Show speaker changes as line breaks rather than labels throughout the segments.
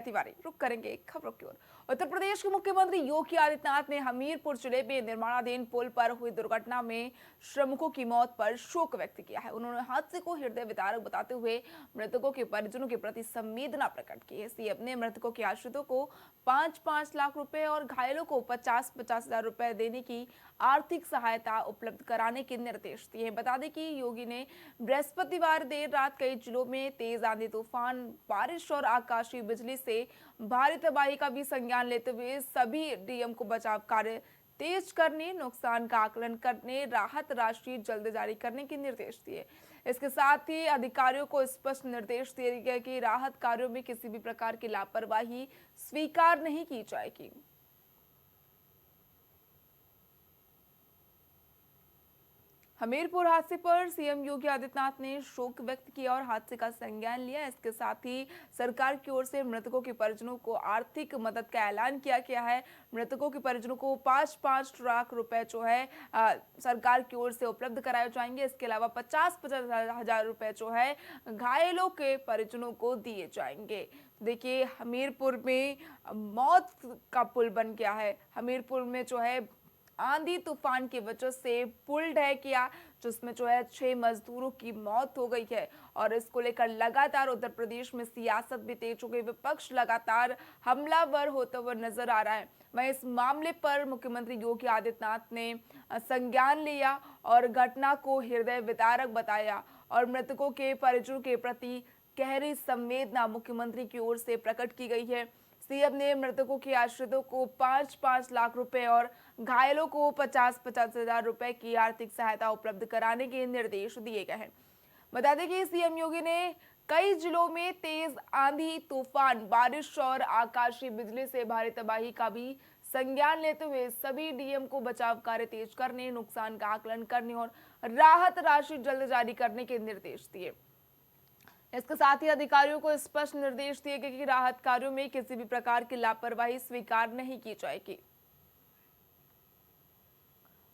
तिवारी रुक करेंगे खबरों की ओर। उत्तर प्रदेश के मुख्यमंत्री योगी आदित्यनाथ ने हमीरपुर जिले में निर्माणाधीन पुल पर हुई दुर्घटना में श्रमिकों की मौत पर शोक व्यक्त किया है। उन्होंने हादसे को हृदय विदारक बताते हुए मृतकों के परिजनों के प्रति संवेदना प्रकट की है। सीएम ने मृतकों के आश्रितों को 5-5 लाख रुपए और घायलों को 50-50 हजार रुपए देने की आर्थिक सहायता उपलब्ध कराने के निर्देश दिए। बता दें कि योगी ने बृहस्पतिवार देर रात कई जिलों में तेज आंधी तूफान, बारिश और आकाशीय बिजली से भारी तबाही का भी संज्ञान लेते हुए सभी डीएम को बचाव कार्य तेज करने, नुकसान का आकलन करने, राहत राशि जल्द जारी करने के निर्देश दिए। इसके साथ ही अधिकारियों को स्पष्ट निर्देश दिए गए कि राहत कार्यों में किसी भी प्रकार की लापरवाही स्वीकार नहीं की जाएगी। हमीरपुर हादसे पर सीएम योगी आदित्यनाथ ने शोक व्यक्त किया और हादसे का संज्ञान लिया। इसके साथ ही सरकार की ओर से मृतकों के परिजनों को आर्थिक मदद का ऐलान किया गया है। मृतकों के परिजनों को 5-5 लाख रुपए जो है सरकार की ओर से उपलब्ध कराए जाएंगे। इसके अलावा 50-50 हजार रुपए जो है घायलों के परिजनों को दिए जाएंगे। देखिए, हमीरपुर में मौत का पुल बन गया है। हमीरपुर में जो है आंधी तूफान की वजह से पुल ढह गया, जिसमें जो है 6 मजदूरों की मौत हो गई है। और इसको लेकर लगातार उत्तर प्रदेश में सियासत भी तेज हो गई। विपक्ष लगातार हमलावर होते हुए नजर आ रहा है। वहीं इस मामले पर मुख्यमंत्री योगी आदित्यनाथ ने संज्ञान लिया और घटना को हृदय विदारक बताया और मृतकों के परिजनों के प्रति गहरी संवेदना मुख्यमंत्री की ओर से प्रकट की गई है। सीएम ने मृतकों के आश्रितों को 5-5 लाख रुपए और घायलों को 50-50 हजार रुपए की आर्थिक सहायता उपलब्ध कराने के निर्देश दिए गए हैं। बता दें कि सीएम योगी ने कई जिलों में तेज आंधी तूफान, बारिश और आकाशीय बिजली से भारी तबाही का भी संज्ञान लेते हुए सभी डीएम को बचाव कार्य तेज करने, नुकसान का आकलन करने और राहत राशि जल्द जारी करने के निर्देश दिए। इसके साथ ही अधिकारियों को स्पष्ट निर्देश दिए गए कि राहत कार्यों में किसी भी प्रकार की लापरवाही स्वीकार नहीं की जाएगी।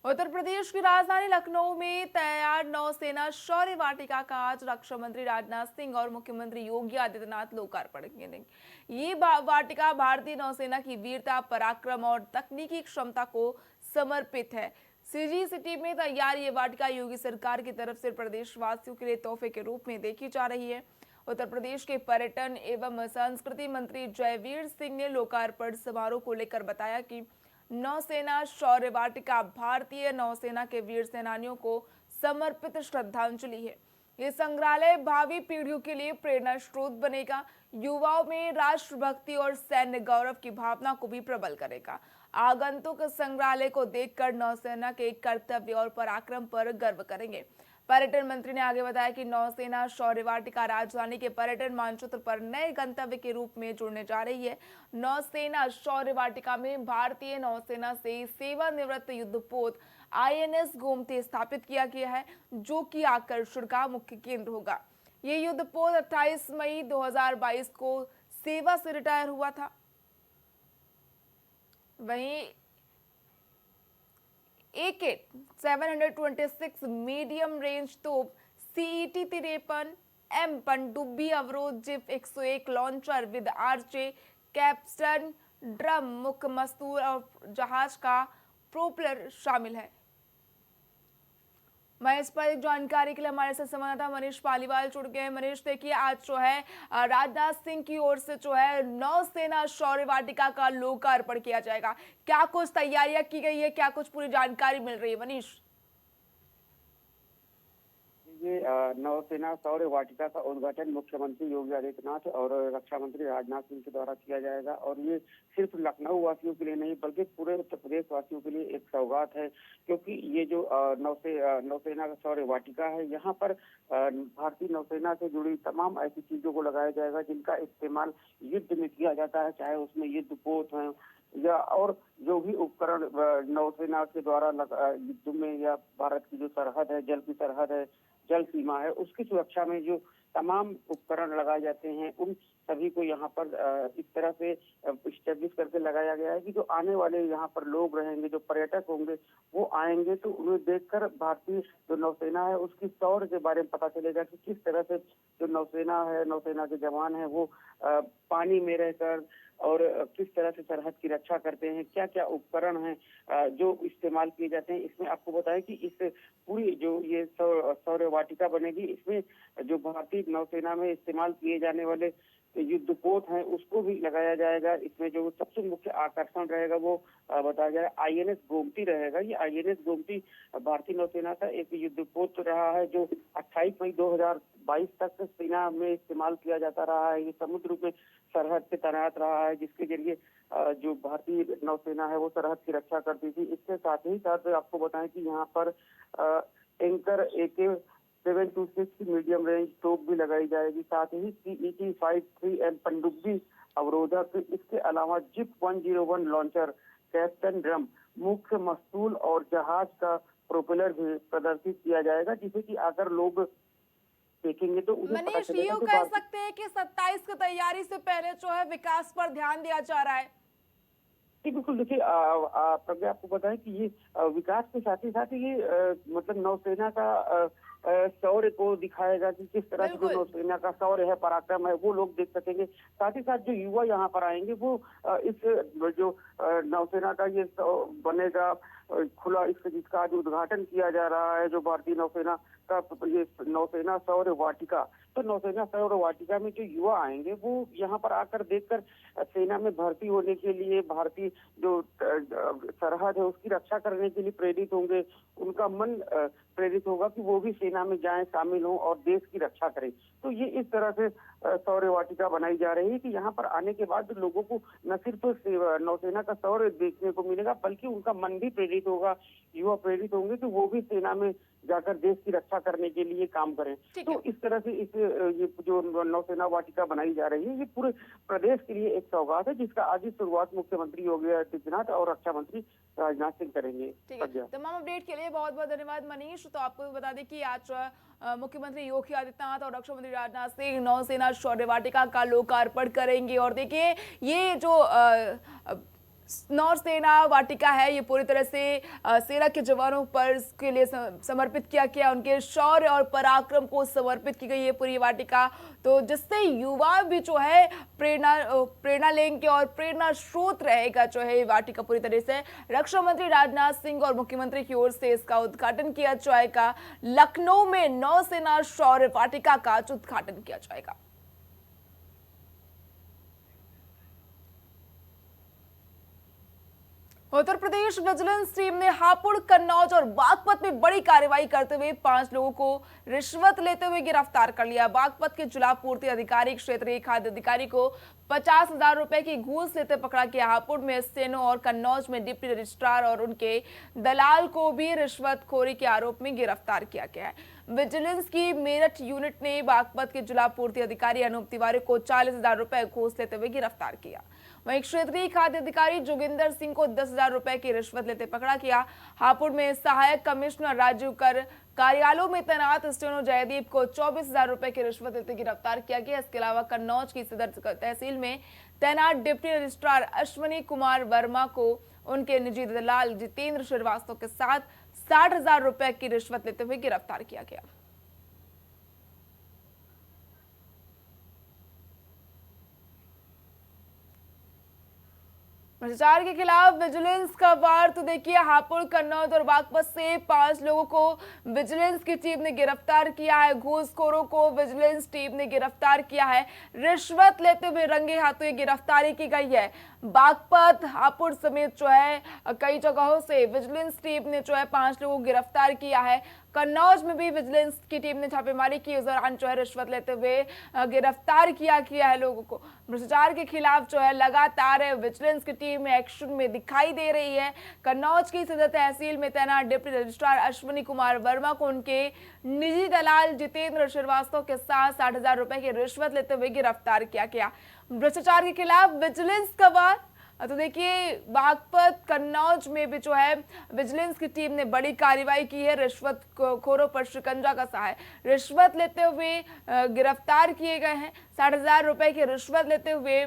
उत्तर प्रदेश की राजधानी लखनऊ में तैयार नौसेना शौर्य वाटिका का आज रक्षा मंत्री राजनाथ सिंह और मुख्यमंत्री योगी आदित्यनाथ लोकार्पण करेंगे। ये वाटिका भारतीय नौसेना की वीरता, पराक्रम और तकनीकी क्षमता को समर्पित है। सीजी सिटी में तैयार ये वाटिका योगी सरकार की तरफ से प्रदेशवासियों के लिए तोहफे के रूप में देखी जा रही है। उत्तर प्रदेश के पर्यटन एवं संस्कृति मंत्री जयवीर सिंह ने लोकार्पण समारोह को लेकर बताया कि नौसेना शौर्य वाटिका भारतीय नौसेना के वीर सेनानियों को समर्पित श्रद्धांजलि है। ये संग्रहालय भावी पीढ़ियों के लिए प्रेरणा स्रोत बनेगा, युवाओं में राष्ट्रभक्ति और सैन्य गौरव की भावना को भी प्रबल करेगा। आगंतुक संग्रहालय को देखकर नौसेना के कर्तव्य और पराक्रम पर गर्व करेंगे। पर्यटन मंत्री ने आगे बताया कि नौसेना शौर्य वाटिका राजधानी के पर्यटन मानचित्र पर नए गंतव्य के रूप में जुड़ने जा रही है। नौसेना शौर्य वाटिका में भारतीय नौसेना से सेवानिवृत्त युद्धपोत आईएनएस गोमती स्थापित किया गया है, जो कि आकर्षण का मुख्य केंद्र होगा। ये युद्धपोत 28 मई 2022 को सेवा से रिटायर हुआ था। वहीं AK-726 मीडियम रेंज तोप, CET-53 M पनडुब्बी अवरोध zip 101 launcher with RJ Capstan drum मुख्य मस्तूर और जहाज का प्रोपेलर शामिल है। मैं इस पर जानकारी के लिए हमारे साथ संवाददाता मनीष पालीवाल जुड़ गए। मनीष, देखिए, आज जो है राजनाथ सिंह की ओर से जो है नौसेना शौर्य वाटिका का लोकार्पण किया जाएगा। क्या कुछ तैयारियां की गई है, क्या कुछ पूरी जानकारी मिल रही है मनीष?
ये नौसेना शौर्य वाटिका का उद्घाटन मुख्यमंत्री योगी आदित्यनाथ और रक्षा मंत्री राजनाथ सिंह के द्वारा किया जाएगा। और ये सिर्फ लखनऊ वासियों के लिए नहीं बल्कि पूरे उत्तर प्रदेश वासियों के लिए एक सौगात है, क्योंकि ये जो नौसेना का शौर्य वाटिका है, यहाँ पर भारतीय नौसेना से जुड़ी तमाम ऐसी चीजों को लगाया जाएगा जिनका इस्तेमाल युद्ध में किया जाता है, चाहे उसमें युद्धपोत हैं या और जो भी उपकरण नौसेना के द्वारा युद्ध में या भारत की जो सरहद है, जल की सरहद है, जल सीमा है, उसकी सुरक्षा में जो तमाम उपकरण लगाए जाते हैं उन सभी को यहाँ पर इस तरह से स्टेब्लिश करके लगाया गया है कि जो आने वाले यहाँ पर लोग रहेंगे, जो पर्यटक होंगे, वो आएंगे तो उन्हें देखकर भारतीय जो नौसेना है उसकी शौर्य के बारे में पता चलेगा कि किस तरह से जो नौसेना है, नौसेना के जवान हैं वो पानी में रहकर और किस तरह से सरहद की रक्षा करते हैं, क्या क्या उपकरण हैं जो इस्तेमाल किए जाते हैं। इसमें आपको बताएं कि इस पूरी जो ये सौर वाटिका बनेगी, इसमें जो भारतीय नौसेना में इस्तेमाल किए जाने वाले युद्धपोत हैं उसको भी लगाया जाएगा। इसमें जो सबसे मुख्य आकर्षण रहेगा वो बताया जाएगा आईएनएस गोमती रहेगा। ये आईएनएस गोमती भारतीय नौसेना का एक युद्धपोत रहा है जो 28 मई 2022 तक सेना में इस्तेमाल किया जाता रहा है। ये समुद्र में सरहद पे तैनात रहा है, जिसके जरिए जो भारतीय नौसेना है वो सरहद की रक्षा करती थी। इसके साथ ही साथ आपको बताएं कि यहाँ पर एंकर AK-726 की मीडियम रेंज तोप भी लगाई जाएगी, साथ ही CET-53M पनडुब्बी अवरोधक, इसके अलावा जिप 101 लॉन्चर, कैप्टन ड्रम, मुख्य मस्तूल और जहाज का प्रोपेलर भी प्रदर्शित किया जाएगा, जिसे कि अगर लोग देखेंगे तो उन्हें पता
मनीष,
चलेगा
ये
कि
कह सकते हैं कि 27 की तैयारी से पहले जो है विकास पर ध्यान दिया जा रहा है।
जी बिल्कुल। देखिए प्रज्ञा, आपको बताएं कि ये विकास के साथ ही ये मतलब नौसेना का शौर्य को दिखाएगा कि किस तरह से जो नौसेना का शौर्य है, पराक्रम है, वो लोग देख सकेंगे। साथ ही साथ जो युवा यहाँ पर आएंगे वो इस जो नौसेना का ये बनेगा खुला, जिसका आज उद्घाटन किया जा रहा है, जो भारतीय नौसेना का ये नौसेना शौर्य वाटिका। तो नौसेना शौर्य वाटिका में जो युवा आएंगे वो यहाँ पर आकर देखकर सेना में भर्ती होने के लिए, भारतीय जो सरहद है उसकी रक्षा करने के लिए प्रेरित होंगे। उनका मन प्रेरित होगा कि वो भी सेना में जाएं, शामिल हों और देश की रक्षा करें। तो ये इस तरह से शौर्य वाटिका बनाई जा रही है कि यहाँ पर आने के बाद लोगों को न सिर्फ नौसेना का शौर्य देखने को मिलेगा, बल्कि उनका मन भी प्रेरित होगा, युवा प्रेरित होंगे कि वो भी सेना में जाकर देश की रक्षा करने के लिए काम करें। तो इस तरह से ये जो नौसेना वाटिका बनाई जा रही है, ये पूरे प्रदेश के लिए एक सौगात है, जिसका आज ही शुरुआत मुख्यमंत्री योगी आदित्यनाथ और रक्षा मंत्री राजनाथ सिंह करेंगे।
तमाम अपडेट के लिए बहुत बहुत धन्यवाद मनीष। तो आपको बता दें कि आज मुख्यमंत्री योगी आदित्यनाथ और रक्षा मंत्री राजनाथ सिंह नौसेना शौर्य वाटिका का लोकार्पण करेंगे। और देखिए, ये जो नौसेना वाटिका है ये पूरी तरह से सेना के जवानों पर के लिए समर्पित किया गया, उनके शौर्य और पराक्रम को समर्पित की गई है पूरी वाटिका। तो जिससे युवा भी जो है प्रेरणा लेंगे और प्रेरणा स्रोत रहेगा जो है वाटिका पूरी तरह से। रक्षा मंत्री राजनाथ सिंह और मुख्यमंत्री की ओर से इसका उद्घाटन किया जाएगा। लखनऊ में नौसेना शौर्य वाटिका का उद्घाटन किया जाएगा। उत्तर प्रदेश विजिलेंस टीम ने हापुड़, कन्नौज और बागपत में बड़ी कार्रवाई करते हुए 5 लोगों को रिश्वत लेते हुए गिरफ्तार कर लिया। बागपत के जिला पूर्ति अधिकारी, क्षेत्रीय खाद्य अधिकारी को 50,000 रुपए की घूस लेते पकड़ा गया। हापुड़ में स्टेनो और कन्नौज में डिप्टी रजिस्ट्रार और उनके दलाल को भी रिश्वतखोरी के आरोप में गिरफ्तार किया गया है। विजिलेंस की मेरठ यूनिट ने बागपत के जिला पूर्ति अधिकारी अनूप तिवारी को 40,000 रुपए घूस लेते हुए गिरफ्तार किया। वहीं क्षेत्रीय खाद्य अधिकारी जोगिंदर सिंह को 10,000 रुपए की रिश्वत लेते पकड़ा गया। हापुड़ में सहायक कमिश्नर राजीव कर कार्यालयों में तैनात स्टेनो जयदीप को 24,000 रुपए की रिश्वत लेते गिरफ्तार किया गया। इसके अलावा कन्नौज की सदर तहसील में तैनात डिप्टी रजिस्ट्रार अश्विनी कुमार वर्मा को उनके निजी दलाल जितेंद्र श्रीवास्तव के साथ 60,000 रुपए की रिश्वत लेते हुए गिरफ्तार किया गया। भ्रष्टाचार के खिलाफ विजिलेंस का वार। तो देखिए, हापुड़, कन्नौज और बागपत से 5 लोगों को विजिलेंस की टीम ने गिरफ्तार किया है। घूसखोरों को विजिलेंस टीम ने गिरफ्तार किया है। रिश्वत लेते हुए रंगे हाथों ये गिरफ्तारी की गई है। बागपत, हापुड़ समेत जो है कई जगहों से विजिलेंस टीम ने जो है 5 लोगों को गिरफ्तार किया है। कन्नौज में भी विजिलेंस की टीम ने छापेमारी की, उस दौरान जो है रिश्वत लेते हुए गिरफ्तार किया है लोगों को। भ्रष्टाचार के खिलाफ जो है लगातार विजिलेंस की टीम एक्शन में दिखाई दे रही है। कन्नौज की सदर तहसील में तैनात डिप्टी रजिस्ट्रार अश्विनी कुमार वर्मा को उनके निजी दलाल जितेंद्र श्रीवास्तव के साथ 60,000 रुपए की रिश्वत लेते हुए गिरफ्तार किया गया। भ्रष्टाचार के खिलाफ विजिलेंस का वार। तो देखिए बागपत कन्नौज में भी जो है विजिलेंस की टीम ने बड़ी कार्रवाई की है। रिश्वत खोरों पर शिकंजा कसा है। रिश्वत लेते हुए गिरफ्तार किए गए हैं। 60,000 रुपए की रिश्वत लेते हुए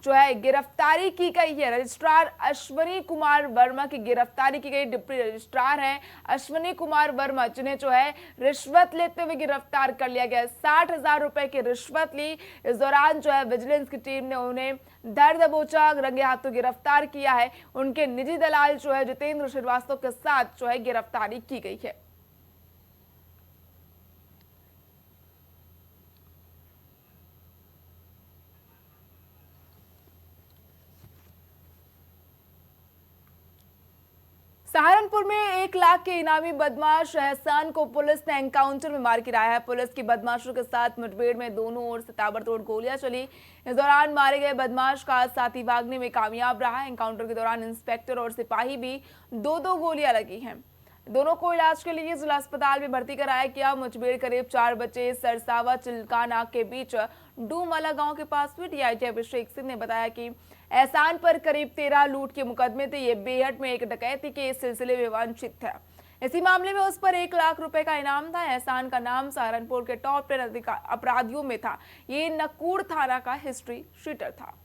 जो है गिरफ्तारी की गई है। रजिस्ट्रार अश्वनी कुमार वर्मा की गिरफ्तारी की गई। डिप्टी रजिस्ट्रार हैं अश्वनी कुमार वर्मा, जिन्हें जो है रिश्वत लेते हुए गिरफ्तार कर लिया गया। 60,000 रुपए की रिश्वत ली। इस दौरान जो है विजिलेंस की टीम ने उन्हें धर दबोचा, रंगे हाथों गिरफ्तार किया है। उनके निजी दलाल जो है जितेंद्र श्रीवास्तव के साथ जो है गिरफ्तारी की गई है। सहारनपुर में 1 लाख के इनामी बदमाश एहसान को पुलिस ने एनकाउंटर में मार गिराया है। पुलिस की बदमाशों के साथ मुठभेड़ में दोनों ओर से ताबड़तोड़ गोलियां चली। इस दौरान मारे गए बदमाश का साथी भागने में कामयाब रहा। एनकाउंटर के दौरान इंस्पेक्टर और सिपाही भी दो गोलियां लगी हैं। दोनों को इलाज के लिए जिला अस्पताल में भर्ती कराया गया। मुठभेड़ करीब 4 बजे सरसावा चिल्काना के बीच डूमवाला गांव के पास हुई। डीआईजी अभिषेक सिंह ने बताया कि एहसान पर करीब 13 लूट के मुकदमे थे। ये बेहट में एक डकैती के सिलसिले में वांछित था। इसी मामले में उस पर 1 लाख रुपए का इनाम था। एहसान का नाम सहारनपुर के टॉप 10 अपराधियों में था। ये नकूड़ थाना का हिस्ट्री शीटर था।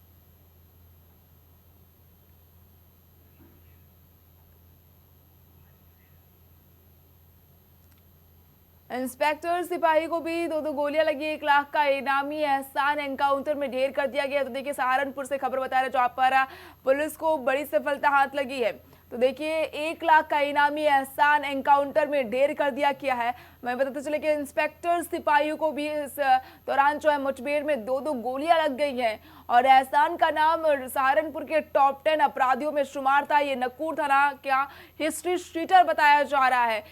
इंस्पेक्टर सिपाही को भी दो गोलियां लगी। 1 लाख का इनामी एहसान एनकाउंटर में ढेर कर दिया गया। तो देखिए सहारनपुर से खबर बता रहे जहां पर पुलिस को बड़ी सफलता हाथ लगी है। तो देखिए 1 लाख का इनामी एहसान एनकाउंटर में ढेर कर दिया गया है। मैं बताते चले कि इंस्पेक्टर सिपाहियों को भी इस दौरान जो है मुठभेड़ में दो गोलियां लग गई हैं। और एहसान का नाम सहारनपुर के टॉप 10 अपराधियों में शुमार था। ये नकूड़ थाना का हिस्ट्री शीटर बताया जा रहा है।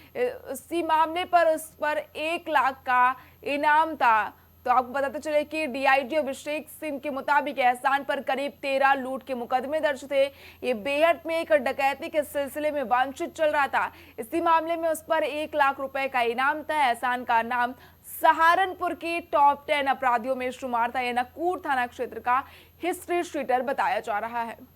इसी मामले पर उस पर 1 लाख का इनाम था। तो आपको बताते चले कि डीआईजी अभिषेक सिंह के मुताबिक एहसान पर करीब 13 लूट के मुकदमे दर्ज थे। ये बेहट में एक डकैती के सिलसिले में वांछित चल रहा था। इसी मामले में उस पर 1 लाख रुपए का इनाम था। एहसान का नाम सहारनपुर के टॉप 10 अपराधियों में शुमार था। यह नकूड़ थाना क्षेत्र का हिस्ट्री शीटर बताया जा रहा है।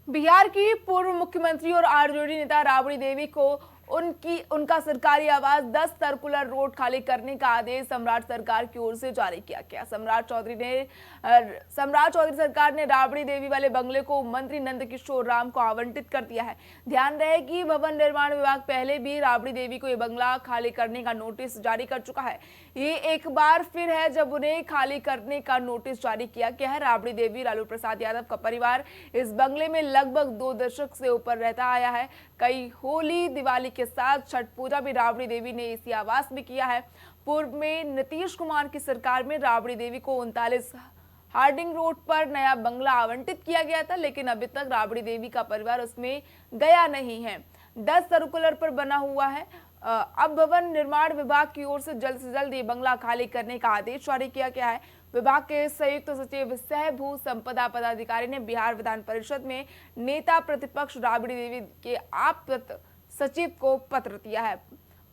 बिहार की पूर्व मुख्यमंत्री और आरजेडी नेता राबड़ी देवी को उनका सरकारी आवास 10 सर्कुलर रोड खाली करने का आदेश सम्राट सरकार की ओर से जारी किया गया। सम्राट चौधरी सरकार ने राबड़ी देवी वाले बंगले को मंत्री नंदकिशोर राम को आवंटित कर दिया है। ध्यान रहे कि भवन निर्माण विभाग पहले भी राबड़ी देवी को यह बंगला खाली करने का नोटिस जारी कर चुका है। ये एक बार फिर है जब उन्हें खाली करने का नोटिस जारी किया गया है। राबड़ी देवी लालू प्रसाद यादव का परिवार इस बंगले में लगभग 2 दशक से ऊपर रहता आया है। कई होली दिवाली के साथ छठ पूजा भी राबड़ी देवी ने इसी आवास में किया है। पूर्व में नीतीश कुमार की सरकार में राबड़ी देवी को 39 हार्डिंग रोड पर नया बंगला आवंटित किया गया था, लेकिन अभी तक राबड़ी देवी का परिवार उसमें गया नहीं है। 10 सर्कुलर पर बना हुआ है। अब भवन निर्माण विभाग की ओर से जल्द ये बंगला खाली करने का आदेश जारी किया गया है। विभाग के संयुक्त सचिव सह भू संपदा पदाधिकारी ने बिहार विधान परिषद में नेता प्रतिपक्ष राबड़ी देवी के आप्त सचिव को पत्र दिया है।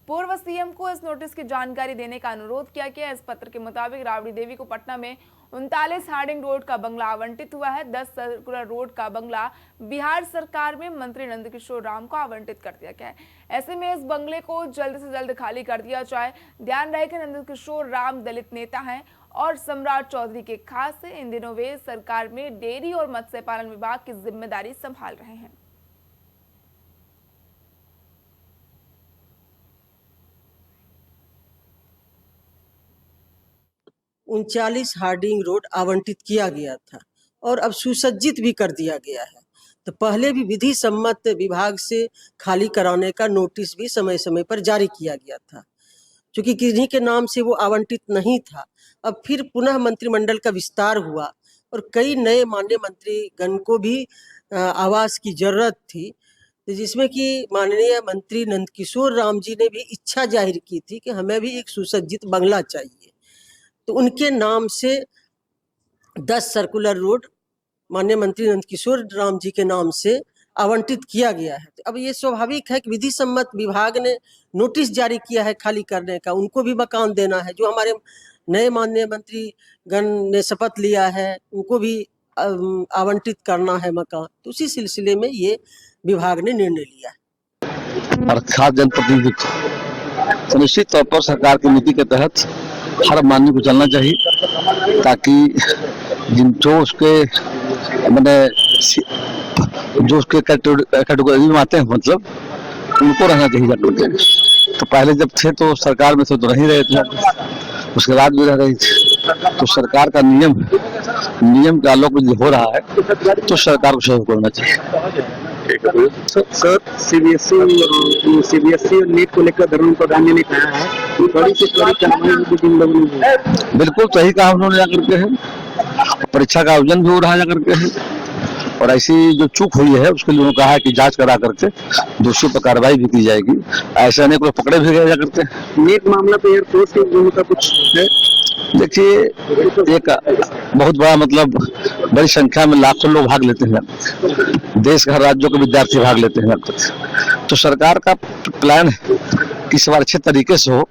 पूर्व सीएम को इस नोटिस की जानकारी देने का अनुरोध किया गया। इस पत्र के मुताबिक राबड़ी देवी को पटना में 39 हार्डिंग रोड का बंगला आवंटित हुआ है। 10 सर्कुलर रोड का बंगला बिहार सरकार में मंत्री नंदकिशोर राम को आवंटित कर दिया गया है। ऐसे में इस बंगले को जल्द से जल्द खाली कर दिया जाए। ध्यान रहे कि नंदकिशोर राम दलित नेता हैं और सम्राट चौधरी के खास है। इन दिनों वे सरकार में डेयरी और मत्स्य पालन विभाग की जिम्मेदारी संभाल रहे हैं।
उनचालीस हार्डिंग रोड आवंटित किया गया था और अब सुसज्जित भी कर दिया गया है। तो पहले भी विधि सम्मत विभाग से खाली कराने का नोटिस भी समय समय पर जारी किया गया था। क्योंकि किन्हीं के नाम से वो आवंटित नहीं था, अब फिर पुनः मंत्रिमंडल का विस्तार हुआ और कई नए माननीय मंत्रीगण को भी आवास की जरूरत थी, तो जिसमें कि माननीय मंत्री नंदकिशोर राम जी ने भी इच्छा जाहिर की थी कि हमें भी एक सुसज्जित बंगला चाहिए। तो उनके नाम से 10 सर्कुलर रोड माननीय मंत्री नंदकिशोर राम जी के नाम से आवंटित किया गया है। अब ये स्वाभाविक है कि विधि सम्मत विभाग ने नोटिस जारी किया है खाली करने का, उनको भी मकान देना है। जो हमारे नए माननीय मंत्री गण ने शपथ लिया है उनको भी आवंटित करना है मकान। तो उसी सिलसिले में ये विभाग ने निर्णय लिया है।
अर्थात जनप्रतिनिधि तो निश्चित तौर पर सरकार की नीति के तहत हर मानवी को चलना चाहिए, ताकि जो उसके मैंने जो उसके कैटेगरी में आते हैं, मतलब उनको रहना चाहिए जाकर के। तो पहले जब थे तो सरकार में तो नहीं रहे थे, उसके बाद भी रह रही थी। तो सरकार का नियम के आलोक में हो रहा है तो सरकार को सहयोग करना चाहिए।
सर, सीबीएसई और नीट को लेकर धर्मेंद्र प्रधान ने कहा है कि बड़ी से बड़ी कार्रवाई
बिल्कुल सही कहा उन्होंने जाकर के है। परीक्षा का आयोजन भी हो रहा जाकर के है, और ऐसी जो चूक हुई है उसके लिए उन्होंने कहा है कि जांच करा करके दोषियों पर कार्रवाई भी की जाएगी। ऐसे अनेक लोग पकड़े भी गए जा करते हैं।
नीट मामला पे एयरफोर्स की भूमिका कुछ है?
देखिए, एक बहुत बड़ा मतलब बड़ी संख्या में लाखों लोग भाग लेते हैं, देश के हर राज्यों के विद्यार्थी भाग लेते हैं। तो सरकार का प्लान है कि इस बार अच्छे तरीके से हो,